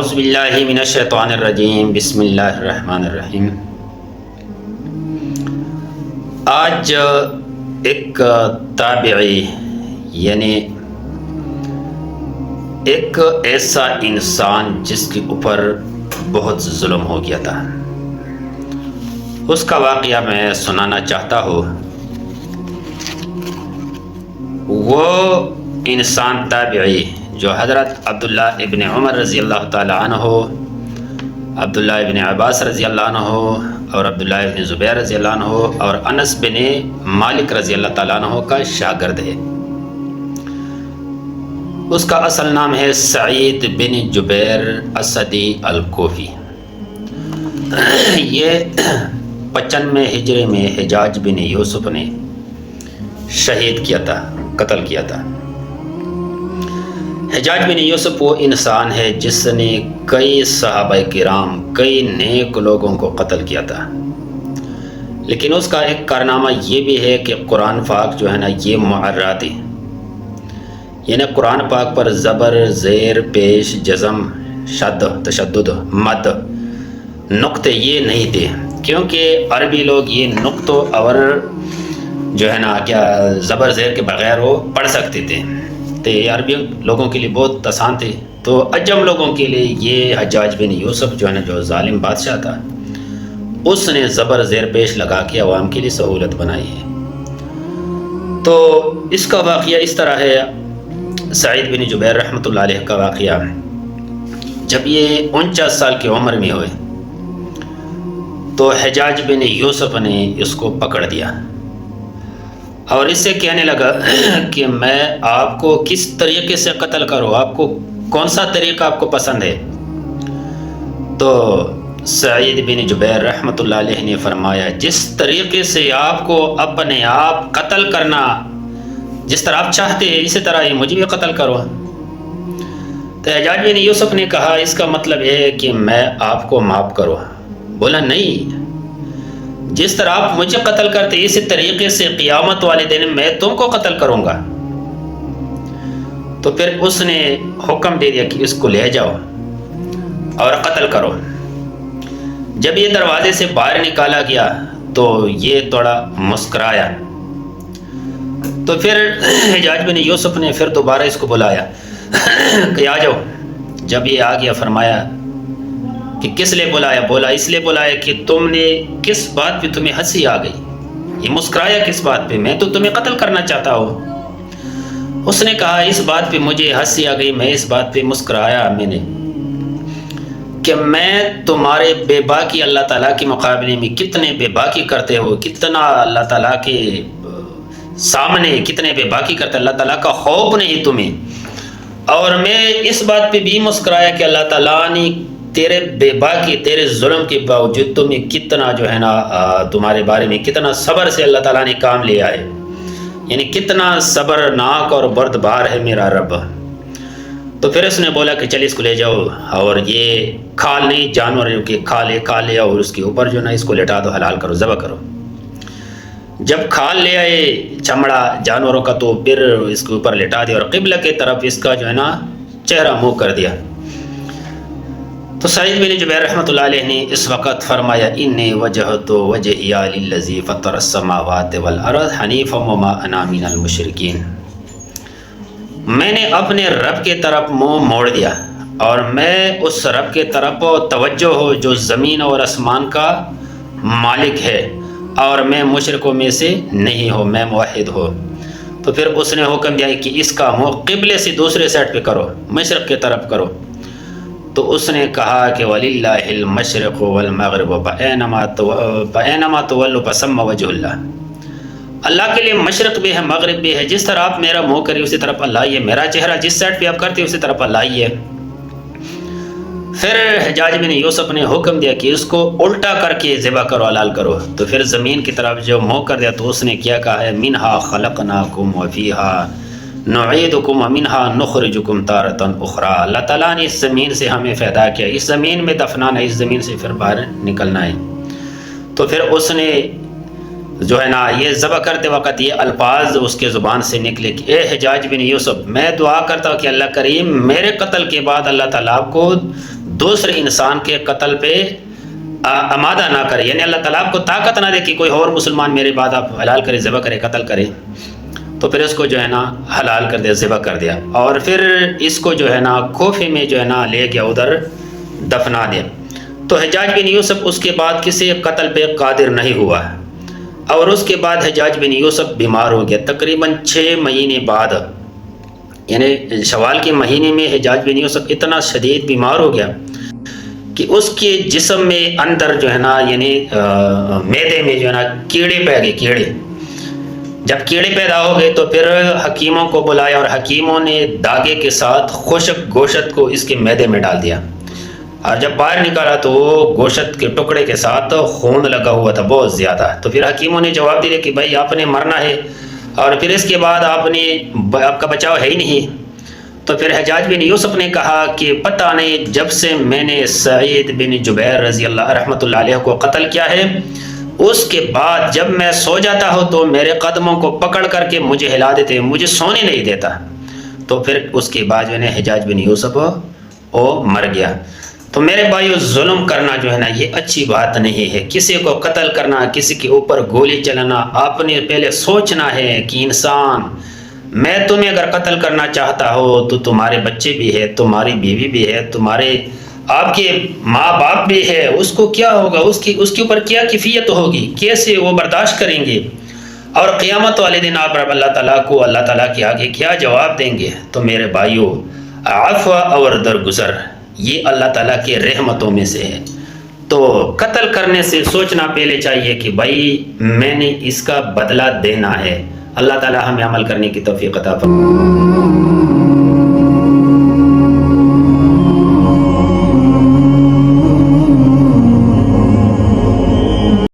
اعوذ باللہ من الشیطان الرجیم، بسم اللہ الرحمن الرحیم۔ آج ایک تابعی یعنی ایک ایسا انسان جس کے اوپر بہت ظلم ہو گیا تھا، اس کا واقعہ میں سنانا چاہتا ہوں۔ وہ انسان تابعی جو حضرت عبداللہ ابن عمر رضی اللہ تعالی عنہ، عبداللہ ابن عباس رضی اللہ عنہ اور عبداللہ ابن زبیر رضی اللہ عنہ اور انس بن مالک رضی اللہ تعالی عنہ کا شاگرد ہے۔ اس کا اصل نام ہے سعید بن جبیر اسدی الکوفی۔ یہ 95 ہجری میں حجاج بن یوسف نے شہید کیا تھا، قتل کیا تھا۔ حجاج بن یوسف وہ انسان ہے جس نے کئی صحابہ کرام، کئی نیک لوگوں کو قتل کیا تھا، لیکن اس کا ایک کارنامہ یہ بھی ہے کہ قرآن پاک جو ہے نا یہ معراتی، یعنی قرآن پاک پر زبر، زیر، پیش، جزم، شد، تشدد، مد، نقطے یہ نہیں تھے، کیونکہ عربی لوگ یہ نقطوں اور جو ہے نا کیا زبر زیر کے بغیر وہ پڑھ سکتے تھے، تو یہ عربی لوگوں کے لیے بہت آسان تھے۔ تو عجم لوگوں کے لیے یہ حجاج بن یوسف جو ہے نا جو ظالم بادشاہ تھا، اس نے زبر زیر پیش لگا کے عوام کے لیے سہولت بنائی ہے۔ تو اس کا واقعہ اس طرح ہے، سعید بن جبیر رحمۃ اللہ علیہ کا واقعہ، جب یہ 49 سال کی عمر میں ہوئے تو حجاج بن یوسف نے اس کو پکڑ دیا اور اس سے کہنے لگا کہ میں آپ کو کس طریقے سے قتل کروں، آپ کو کون سا طریقہ آپ کو پسند ہے؟ تو سعید بن جبیر رحمۃ اللہ علیہ نے فرمایا، جس طریقے سے آپ کو اپنے آپ قتل کرنا، جس طرح آپ چاہتے ہیں اسی طرح ہی مجھے بھی قتل کرو۔ تو حجاج بن یوسف نے کہا اس کا مطلب ہے کہ میں آپ کو معاف کروں۔ بولا نہیں، جس طرح آپ مجھے قتل کرتے اسی طریقے سے قیامت والے دن میں تم کو قتل کروں گا۔ تو پھر اس نے حکم دے دیا کہ اس کو لے جاؤ اور قتل کرو۔ جب یہ دروازے سے باہر نکالا گیا تو یہ تھوڑا مسکرایا، تو پھر حجاج بن یوسف نے پھر دوبارہ اس کو بلایا کہ آ جاؤ۔ جب یہ آ گیا فرمایا کہ کس لیے بلایا؟ بولا اس لیے بلایا کہ تم نے کس بات پہ تمہیں ہنسی آ گئی، یہ مسکرایا کس بات پہ؟ میں تو تمہیں قتل کرنا چاہتا ہوں۔ اس نے کہا اس بات پہ مجھے ہنسی آ گئی، میں اس بات پہ مسکرایا میں نے کہ میں تمہارے بے باکی اللہ تعالیٰ کے مقابلے میں کتنے بے باکی کرتے ہو، کتنا اللہ تعالیٰ کے سامنے کتنے بے باکی کرتے، اللہ تعالیٰ کا خوف نہیں تمہیں۔ اور میں اس بات پہ بھی مسکرایا کہ اللہ تعالیٰ نے تیرے بے باکی، تیرے ظلم کے باوجود تمہیں کتنا جو ہے نا تمہارے بارے میں کتنا صبر سے اللہ تعالیٰ نے کام لیا ہے، یعنی کتنا صبرناک اور بردبار ہے میرا رب۔ تو پھر اس نے بولا کہ چل اس کو لے جاؤ اور یہ کھال نہیں، جانور کے کھا لے اور اس کے اوپر جو ہے نا اس کو لٹا دو، حلال کرو، ذبح کرو۔ جب کھال لے آئے چمڑا جانوروں کا تو پھر اس کے اوپر لٹا دیا اور قبلہ کی طرف اس کا جو ہے نا چہرہ منہ کر دیا۔ تو سعید بن جبیر رحمۃ اللہ علیہ نے اس وقت فرمایا انی وجہت وجہی للذی فطر السماوات والارض حنیفا وما انا من المشرکین۔ میں نے اپنے رب کے طرف منہ موڑ دیا اور میں اس رب کے طرف توجہ ہو جو زمین اور آسمان کا مالک ہے، اور میں مشرکوں میں سے نہیں ہوں، میں موحد ہوں۔ تو پھر اس نے حکم دیا کہ اس کا منہ قبلے سے دوسرے سائڈ پہ کرو، مشرق کی طرف کرو۔ تو اس نے کہا کہ وَلِلَّهِ الْمَشْرِقُ وَالْمَغْرِبُ فَأَيْنَمَا تُوَلُّوا فَثَمَّ وَجْهُ اللَّهِ۔ اللہ کے لیے مشرق بھی ہے، مغرب بھی ہے، جس طرح آپ میرا منہ کرے اسی طرف اللہ ہی ہے، میرا چہرہ جس سائڈ پہ آپ کرتے اسی طرف اللہ ہی ہے۔ پھر حجاج بن یوسف نے حکم دیا کہ اس کو الٹا کر کے ذبح کرو، حلال کرو۔ تو پھر زمین کی طرف جو منہ کر دیا تو اس نے کیا کہا ہے مِنْهَا خَلَقْنَاكُمْ وَفِيهَا نعیدکم ومنها نخرجکم تارة اخرى۔ اللہ تعالیٰ نے اس زمین سے ہمیں پیدا کیا، اس زمین میں دفنانا، اس زمین سے پھر باہر نکلنا ہے۔ تو پھر اس نے جو ہے نا یہ ذبح کرتے وقت یہ الفاظ اس کے زبان سے نکلے کہ اے حجاج بن یوسف، میں دعا کرتا ہوں کہ اللہ کریم میرے قتل کے بعد اللہ تعالیٰ کو دوسرے انسان کے قتل پہ آمادہ نہ کرے، یعنی اللہ تعالیٰ آپ کو طاقت نہ دے کہ کوئی اور مسلمان میرے بعد آپ حلال کرے، ذبح کرے، قتل کرے، تو پھر اس کو جو ہے نا حلال کر دیا، ذبح کر دیا، اور پھر اس کو جو ہے نا کوفے میں جو ہے نا لے گیا، ادھر دفنا دیا۔ تو حجاج بن یوسف اس کے بعد کسی قتل پہ قادر نہیں ہوا، اور اس کے بعد حجاج بن یوسف بیمار ہو گیا۔ تقریباً 6 مہینے بعد، یعنی شوال کے مہینے میں حجاج بن یوسف اتنا شدید بیمار ہو گیا کہ اس کے جسم میں اندر جو ہے نا یعنی معدے میں جو ہے نا کیڑے پہ گئے، کیڑے۔ جب کیڑے پیدا ہو گئے تو پھر حکیموں کو بلایا، اور حکیموں نے داغے کے ساتھ خشک گوشت کو اس کے معدے میں ڈال دیا، اور جب باہر نکالا تو وہ گوشت کے ٹکڑے کے ساتھ خون لگا ہوا تھا بہت زیادہ۔ تو پھر حکیموں نے جواب دیا کہ بھائی آپ نے مرنا ہے، اور پھر اس کے بعد آپ کا بچاؤ ہے ہی نہیں۔ تو پھر حجاج بن یوسف نے کہا کہ پتہ نہیں، جب سے میں نے سعید بن جبیر رضی اللہ رحمۃ اللہ علیہ کو قتل کیا ہے، اس کے بعد جب میں سو جاتا ہوں تو میرے قدموں کو پکڑ کر کے مجھے ہلا دیتے، مجھے سونے نہیں دیتا۔ تو پھر اس کے بعد جو ہے حجاج بن یوسف وہ مر گیا۔ تو میرے بھائیو، ظلم کرنا جو ہے نا یہ اچھی بات نہیں ہے۔ کسی کو قتل کرنا، کسی کے اوپر گولی چلانا، آپ نے پہلے سوچنا ہے کہ انسان، میں تمہیں اگر قتل کرنا چاہتا ہو تو تمہارے بچے بھی ہے، تمہاری بیوی بھی ہے، تمہارے آپ کے ماں باپ بھی ہے، اس کو کیا ہوگا، اس کے اوپر کیا کیفیت ہوگی، کیسے وہ برداشت کریں گے، اور قیامت والے دن آپ رب اللہ تعالیٰ کو، اللہ تعالیٰ کے آگے کیا جواب دیں گے۔ تو میرے بھائیو، عفو اور درگزر یہ اللہ تعالیٰ کے رحمتوں میں سے ہے۔ تو قتل کرنے سے سوچنا پہلے چاہیے کہ بھائی میں نے اس کا بدلہ دینا ہے۔ اللہ تعالیٰ ہمیں عمل کرنے کی توفیق عطا فرمائے۔